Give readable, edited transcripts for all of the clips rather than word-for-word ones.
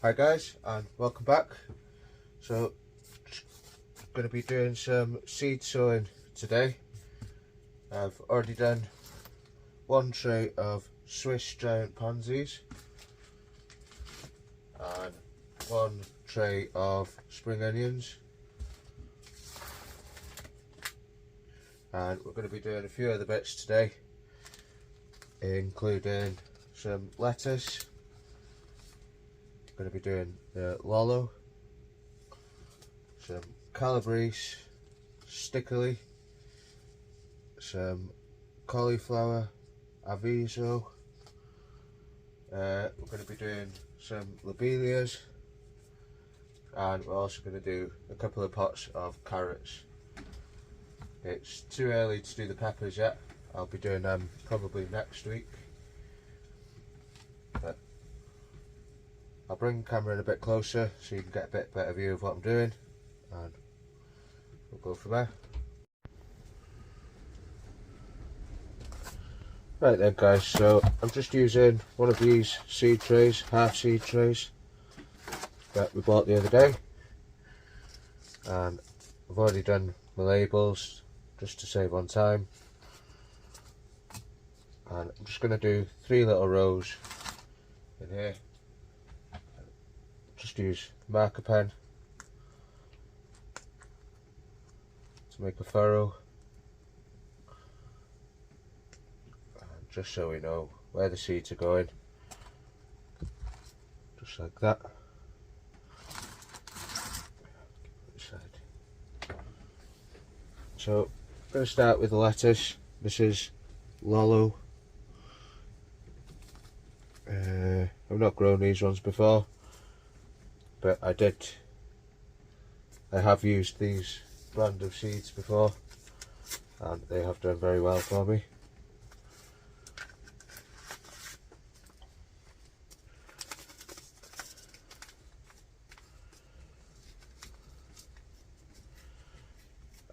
Hi guys, and welcome back. So going to be doing some seed sowing today. I've already done one tray of Swiss giant pansies and one tray of spring onions, and we're going to be doing a few other bits today, including some lettuce. Going to be doing lollo, some calabrese, stickily, some cauliflower, aviso. We're going to be doing some lobelias, and we're also going to do a couple of pots of carrots. It's too early to do the peppers yet. I'll be doing them probably next week. But I'll bring the camera in a bit closer so you can get a bit better view of what I'm doing, and we'll go from there. Right then guys, so I'm just using one of these seed trays, half seed trays that we bought the other day, and I've already done my labels just to save on time, and I'm just going to do 3 little rows in here. Just use marker pen to make a furrow, and just so we know where the seeds are going, just like that. So I'm going to start with the lettuce. This is lollo. I've not grown these ones before, but I have used these brand of seeds before, and they have done very well for me.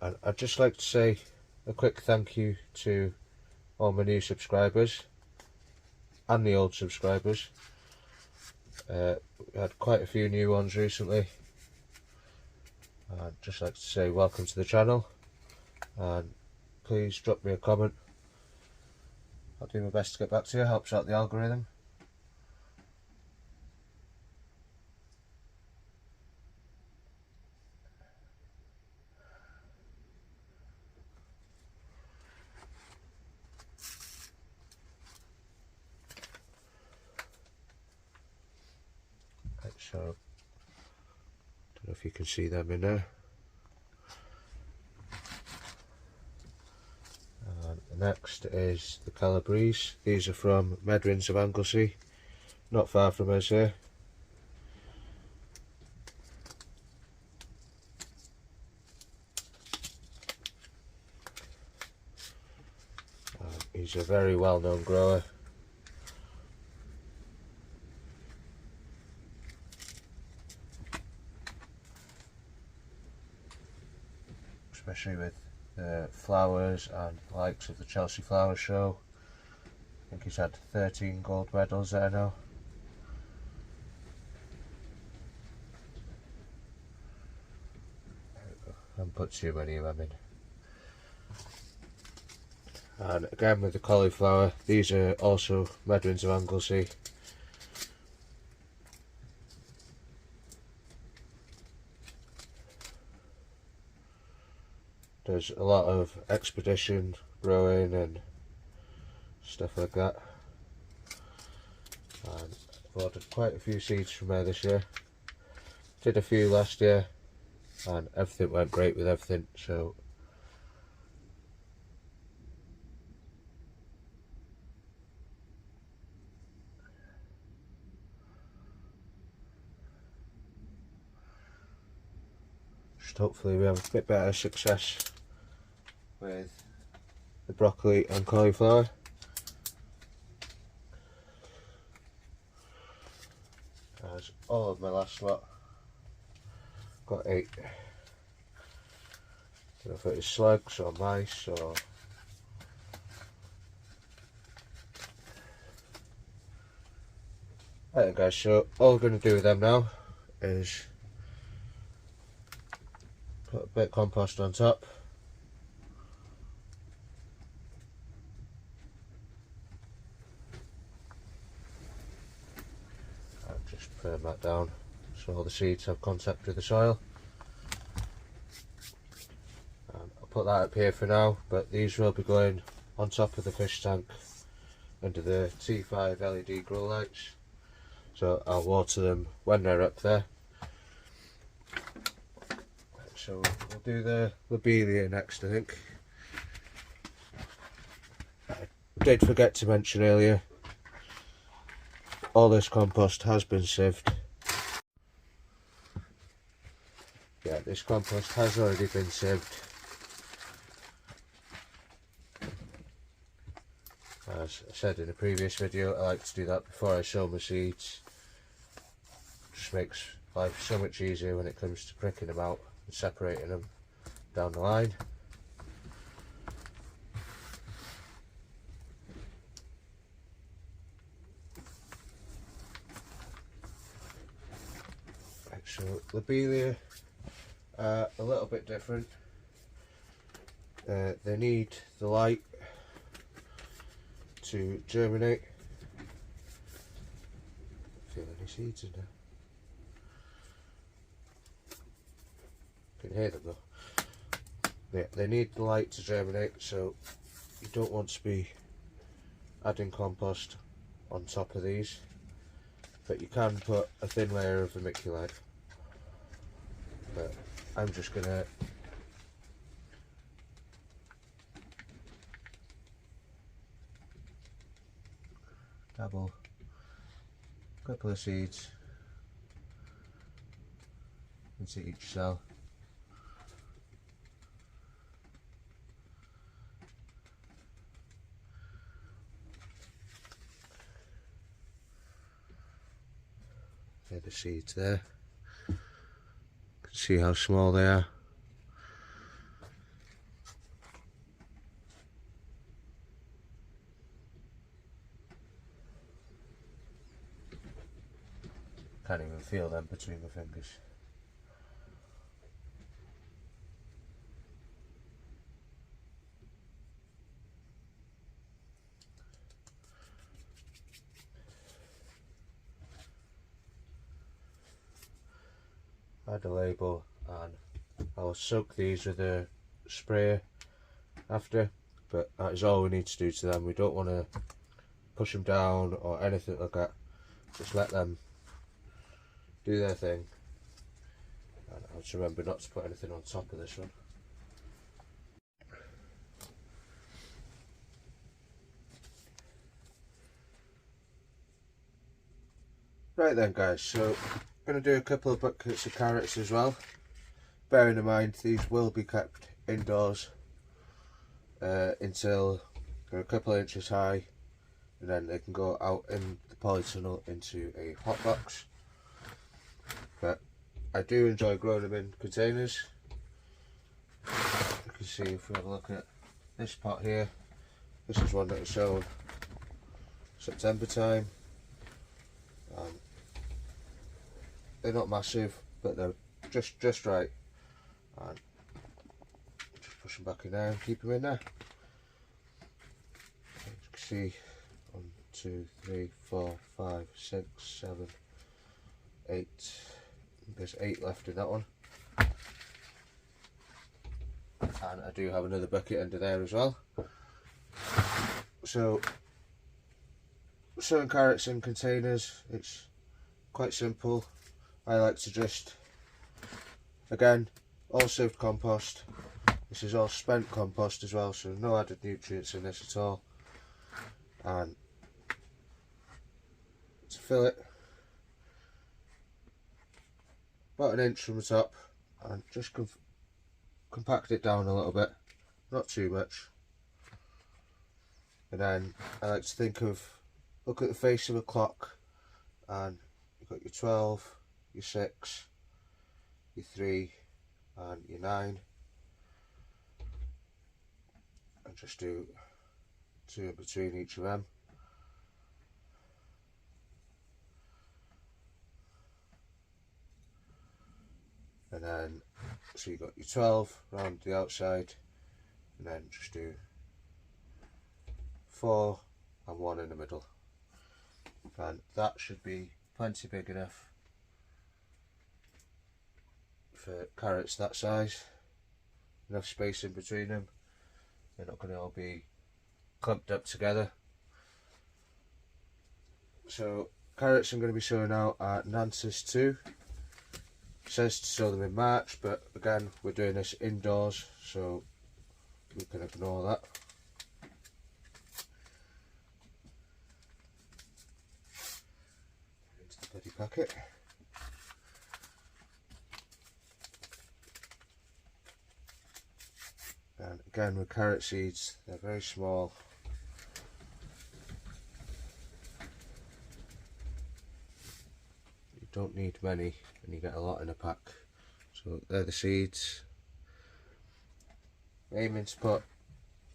And I'd just like to say a quick thank you to all my new subscribers and the old subscribers. We had quite a few new ones recently. I'd just like to say welcome to the channel, and please drop me a comment. I'll do my best to get back to you, helps out the algorithm. Right, so, don't know if you can see them in there. And the next is the calabrese. These are from Medwins of Anglesey, not far from us here. He's a very well-known grower. Especially with flowers and the likes of the Chelsea Flower Show. I think he's had 13 gold medals there now. I haven't put too many of them in. And again with the cauliflower, these are also Medwins of Anglesey. There's a lot of expedition growing and stuff like that, and I've ordered quite a few seeds from there this year. Did a few last year and everything went great with everything, so just hopefully we have a bit better success with the broccoli and cauliflower. As all of my last lot, got 8. I don't know if it is slugs or mice or Right then guys, so all we're going to do with them now is put a bit of compost on top. And just firm that down so all the seeds have contact with the soil. I'll put that up here for now, but these will be going on top of the fish tank under the T5 LED grow lights. So I'll water them when they're up there. So we'll do the lobelia next, I think. I did forget to mention earlier, all this compost has been sieved. Yeah, this compost has already been sieved. As I said in a previous video, I like to do that before I sow my seeds. Just makes life so much easier when it comes to pricking them out and separating them down the line. Right, so lobelia are a little bit different. They need the light to germinate. Feel any seeds in there? Can hear them though. Yeah, they need the light to germinate, so you don't want to be adding compost on top of these, but you can put a thin layer of vermiculite. But I'm just gonna dabble a couple of seeds into each cell. There, the seeds there. You can see how small they are. Can't even feel them between my fingers. Add a label, and I'll soak these with a sprayer after, but that is all we need to do to them. We don't want to push them down or anything like that. Just let them do their thing. And I'll just remember not to put anything on top of this one. Right then guys, so I'm going to do a couple of buckets of carrots as well. Bearing in mind these will be kept indoors until they're a couple of inches high, and then they can go out in the polytunnel into a hot box. But I do enjoy growing them in containers. You can see if we have a look at this pot here, this is one that was sown September time. They're not massive, but they're just right. And just push them back in there and keep them in there. As you can see, 1, 2, 3, 4, 5, 6, 7, 8. There's 8 left in that one. And I do have another bucket under there as well. So, sowing carrots in containers, it's quite simple. I like to just, again, all sieved compost. This is all spent compost as well, so no added nutrients in this at all. And to fill it about an inch from the top, and just compact it down a little bit, not too much. And then I like to think of, look at the face of a clock, and you've got your 12, your 6, your 3 and your 9, and just do 2 in between each of them. and then so you got your 12 around the outside, and then just do 4 and 1 in the middle, and that should be plenty big enough for carrots that size. Enough space in between them, they're not going to all be clumped up together. So carrots I'm going to be sowing out at Nances 2. It says to sow them in March, but again we're doing this indoors, so we can ignore that. Into the bloody packet. And again with carrot seeds, they're very small. You don't need many and you get a lot in a pack. So they're the seeds. Aiming to put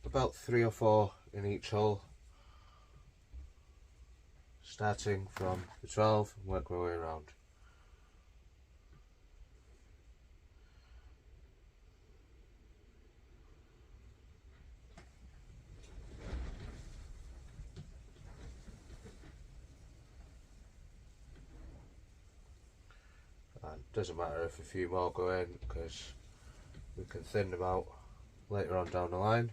about 3 or 4 in each hole, starting from the 12 and work my way around. And it doesn't matter if a few more go in, because we can thin them out later on down the line.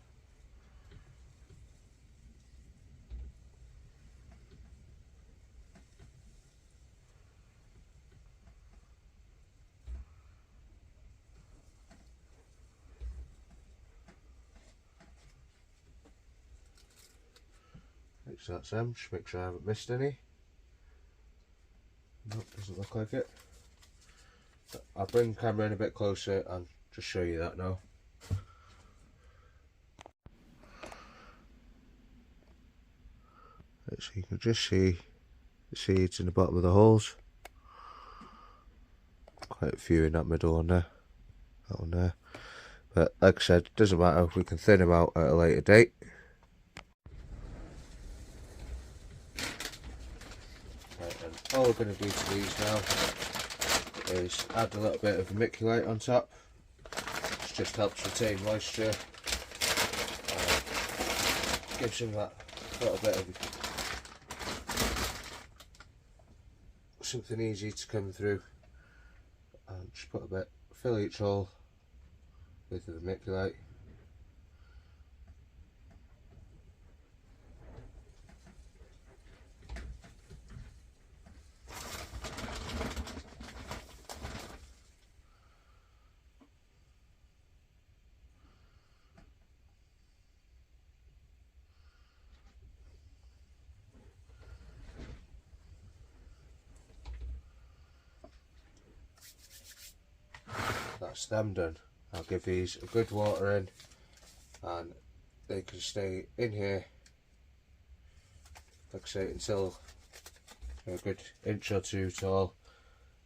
So that's them, just make sure I haven't missed any. Nope, doesn't look like it. I'll bring the camera in a bit closer and just show you that now. So you can just see the seeds in the bottom of the holes. Quite a few in that middle one there. That one there. But like I said, it doesn't matter, we can thin them out at a later date. Right, and all we're going to do to these now is add a little bit of vermiculite on top. This just helps retain moisture. Gives them that little bit of something easy to come through. And just put a bit, fill each hole with the vermiculite. That's them done. I'll give these a good water in and they can stay in here, like I say, until a good inch or 2 tall.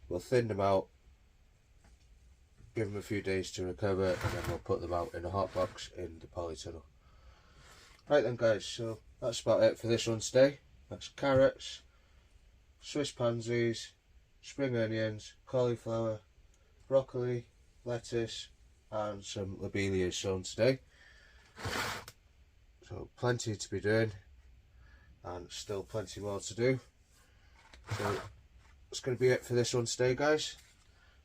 We'll thin them out, give them a few days to recover, and then we'll put them out in a hot box in the polytunnel. Right then guys, so that's about it for this one today. That's carrots, Swiss pansies, spring onions, cauliflower, broccoli, lettuce and some lobelias sown today. So plenty to be doing and still plenty more to do. So that's going to be it for this one today guys.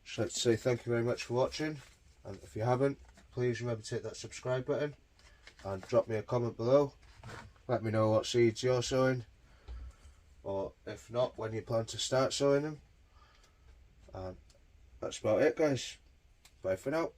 Just like to say thank you very much for watching, and if you haven't, please remember to hit that subscribe button and drop me a comment below. Let me know what seeds you're sowing, or if not, when you plan to start sowing them. And that's about it guys. Bye for now.